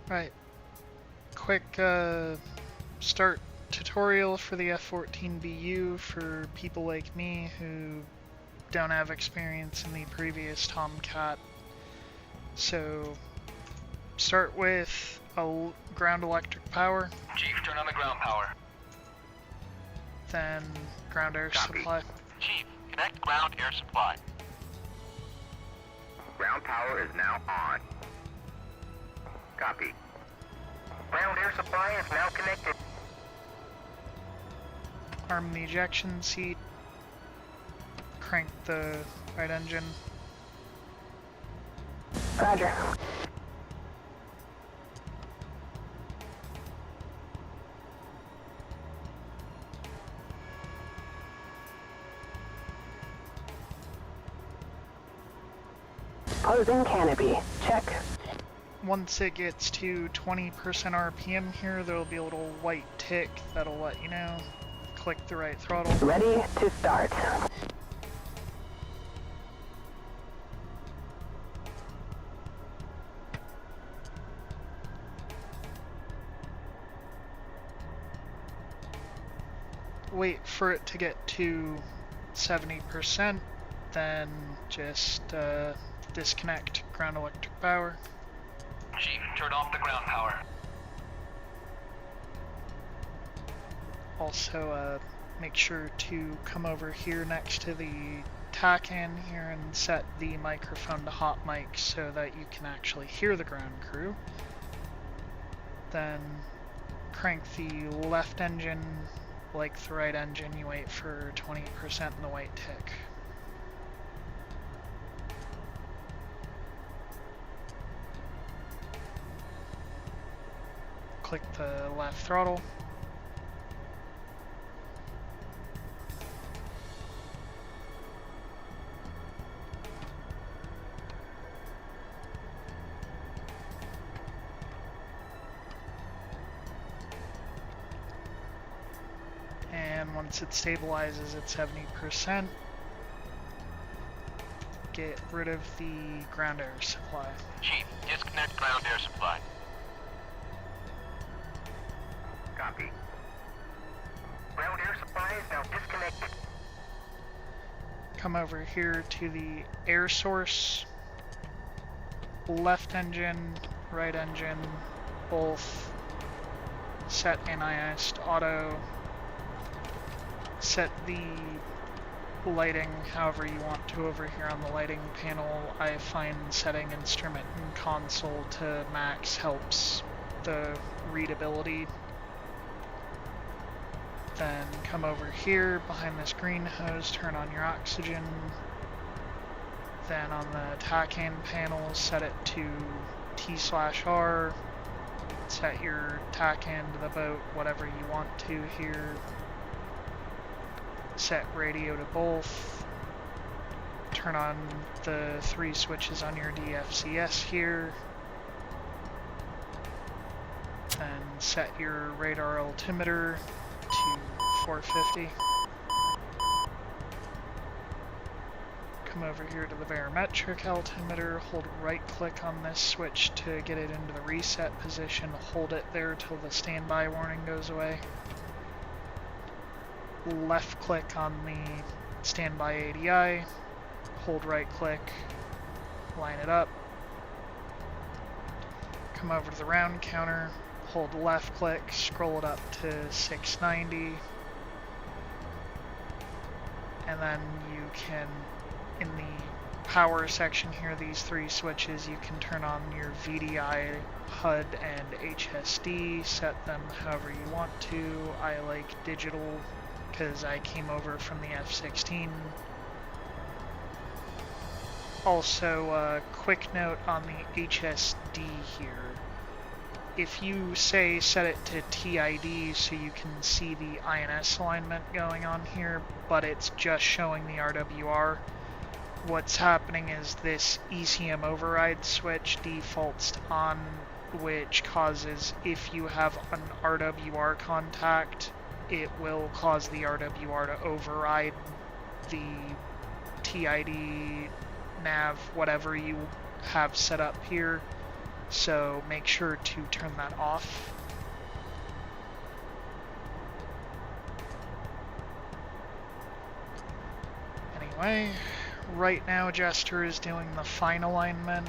Right. Quick start tutorial for the F-14BU for people like me who don't have experience in the previous Tomcat. So start with a ground electric power. Chief, turn on the ground power. Then ground air Copy. supply. Chief, connect ground air supply. Ground power is now on. Copy. Ground air supply is now connected. Arm the ejection seat. Crank the right engine. Roger. Closing canopy. Check. Once it gets to 20% RPM here, there'll be a little white tick that'll let you know. Click the right throttle. Ready to start. Wait for it to get to 70%, then just disconnect ground electric power. Chief, turn off the ground power. Also, make sure to come over here next to the TACAN here and set the microphone to hot mic so that you can actually hear the ground crew. Then crank the left engine like the right engine, you wait for 20% in the white tick. Click the left throttle. And once it stabilizes at 70%, get rid of the ground air supply. Chief, disconnect ground air supply. Copy. Ground air supply is now disconnected. Come over here to the air source, left engine, right engine, both set anti-iced auto. Set the lighting however you want to over here on the lighting panel. I find setting instrument and console to max helps the readability. Then come over here behind this green hose, turn on your oxygen. Then on the TACAN panel, set it to T/R. Set your TACAN to the boat, whatever you want to here. Set radio to both. Turn on the 3 switches on your DCS here. Then set your radar altimeter to 450. Come over here to the barometric altimeter, hold right click on this switch to get it into the reset position, hold it there till the standby warning goes away. Left click on the standby ADI, hold right click, line it up. Come over to the round counter, hold left click, scroll it up to 690. And then you can, in the power section here, these 3 switches, you can turn on your VDI, HUD, and HSD, set them however you want to. I like digital because I came over from the F-16. Also, quick note on the HSD here. If you say set it to TID so you can see the INS alignment going on here, but it's just showing the RWR, what's happening is this ECM override switch defaults on, which causes, if you have an RWR contact, it will cause the RWR to override the TID, nav, whatever you have set up here. so make sure to turn that off. Anyway, right now Jester is doing the fine alignment.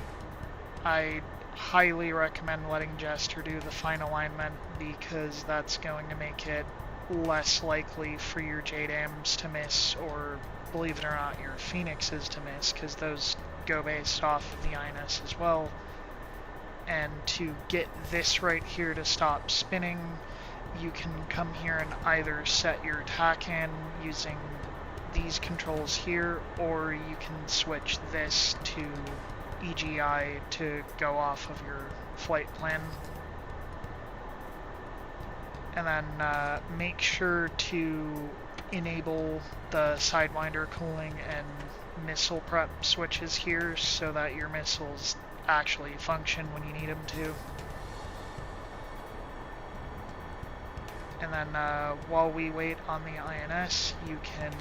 I highly recommend letting Jester do the fine alignment because that's going to make it less likely for your JDAMs to miss, or believe it or not, your Phoenixes to miss, because those go based off of the INS as well. And to get this right here to stop spinning, you can come here and either set your TACAN using these controls here, or you can switch this to EGI to go off of your flight plan. And then make sure to enable the Sidewinder cooling and missile prep switches here so that your missiles actually function when you need them to. And then while we wait on the INS, you can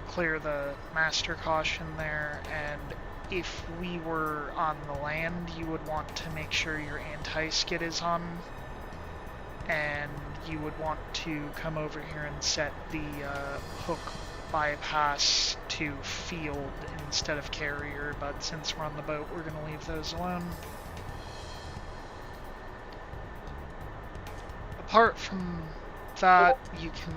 clear the master caution there, and if we were on the land, you would want to make sure your anti-skid is on, and you would want to come over here and set the hook bypass to field instead of carrier, but since we're on the boat, we're going to leave those alone. Apart from that, you can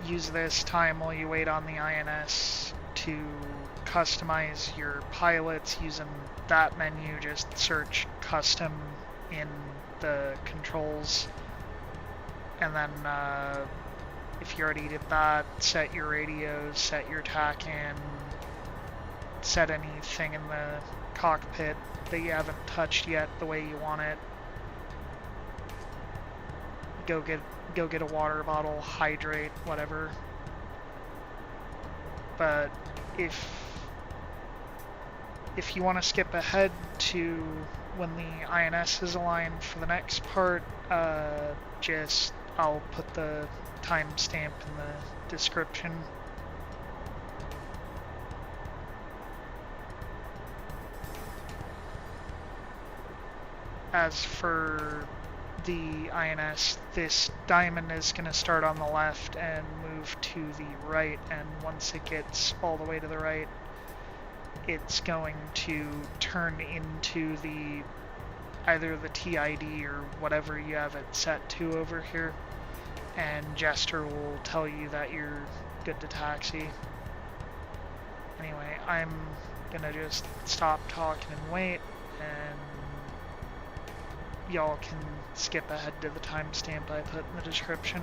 use this time while you wait on the INS to customize your pilots using that menu. Just search custom in the controls, and then if you already did that, set your radios, set your TACAN, set anything in the cockpit that you haven't touched yet the way you want it. Go get a water bottle, hydrate, whatever. But if you want to skip ahead to when the INS is aligned for the next part, I'll put the timestamp in the description. As for the INS, this diamond is going to start on the left and move to the right, and once it gets all the way to the right, it's going to turn into the either the TID or whatever you have it set to over here, and Jester will tell you that you're good to taxi. Anyway, I'm gonna just stop talking and wait, and y'all can skip ahead to the timestamp I put in the description.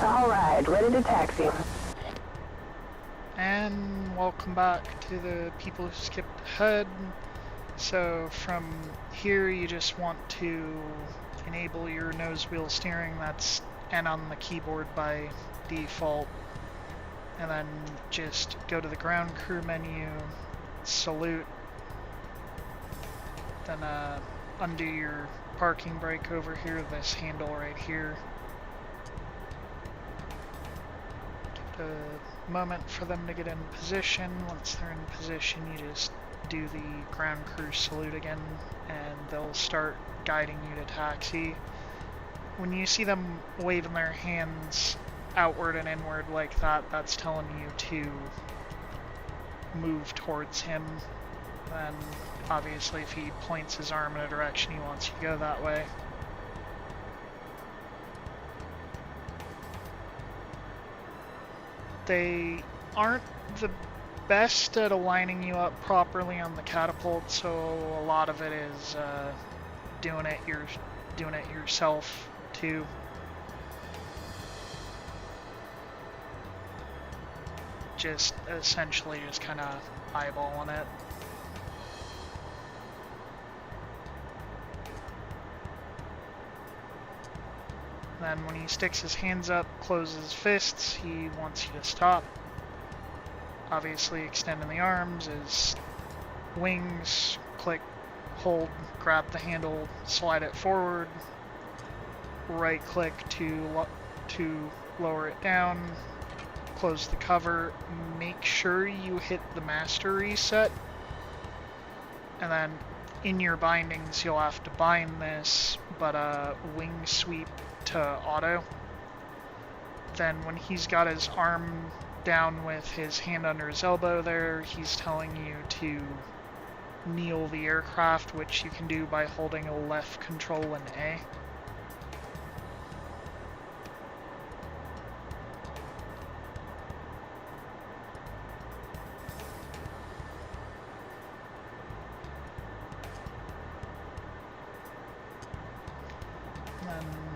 Alright, ready to taxi. And welcome back to the people who skipped ahead. So from here you just want to enable your nose wheel steering, that's N on the keyboard by default, and then just go to the ground crew menu, salute, then undo your parking brake over here, this handle right here. A moment for them to get in position. Once they're in position, you just do the ground crew salute again, and they'll start guiding you to taxi. When you see them waving their hands outward and inward like that, that's telling you to move towards him. Then obviously if he points his arm in a direction, he wants you to go that way. They aren't the best at aligning you up properly on the catapult, so a lot of it is doing it yourself too. Just essentially just kind of eyeballing it. Then when he sticks his hands up, closes his fists, he wants you to stop. Obviously extending the arms is wings, click, hold, grab the handle, slide it forward, right click to lower it down, close the cover, make sure you hit the master reset, and then in your bindings you'll have to bind this, but wing sweep to auto. Then when he's got his arm down with his hand under his elbow there, he's telling you to kneel the aircraft, which you can do by holding a left control and A.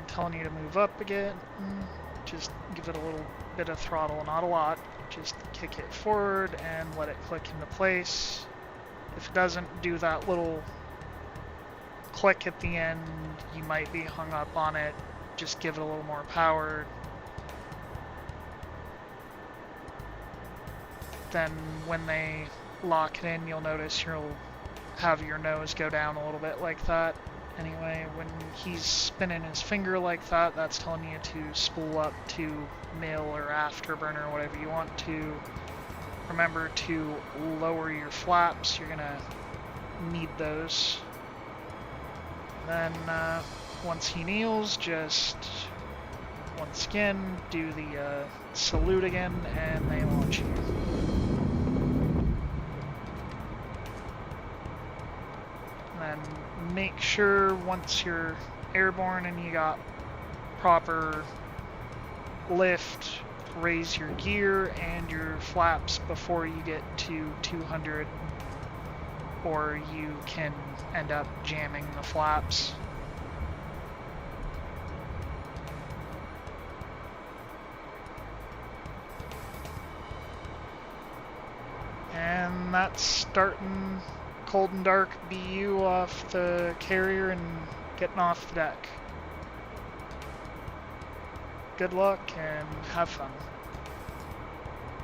Telling you to move up again, just give it a little bit of throttle, not a lot, just kick it forward and let it click into place. If it doesn't do that little click at the end, you might be hung up on it, just give it a little more power. Then when they lock it in, you'll notice you'll have your nose go down a little bit like that. Anyway, when he's spinning his finger like that, that's telling you to spool up to mill or afterburner, whatever you want to. Remember to lower your flaps, you're gonna need those. Then once he kneels, just once again do the salute again, and they launch you. Then make sure once you're airborne and you got proper lift, raise your gear and your flaps before you get to 200, or you can end up jamming the flaps. And that's starting cold and dark BU off the carrier and getting off the deck. Good luck and have fun.